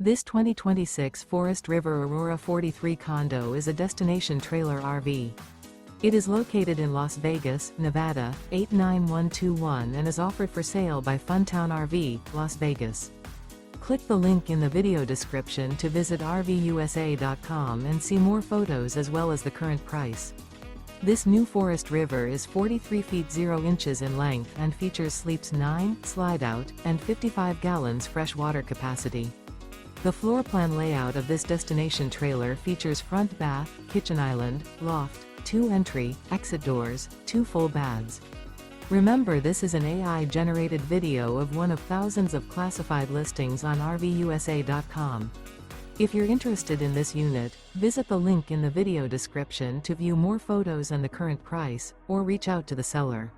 This 2026 Forest River Aurora 43 condo is a destination trailer RV. It is located in Las Vegas, Nevada, 89121 and is offered for sale by Funtown RV, Las Vegas. Click the link in the video description to visit RVUSA.com and see more photos as well as the current price. This new Forest River is 43 feet 0 inches in length and features sleeps 9, Slideout, and 55 gallons fresh water capacity. The floor plan layout of this destination trailer features front bath, kitchen island, loft, 2 entry, exit doors, 2 full baths. Remember, this is an AI-generated video of one of thousands of classified listings on RVUSA.com. If you're interested in this unit, visit the link in the video description to view more photos and the current price, or reach out to the seller.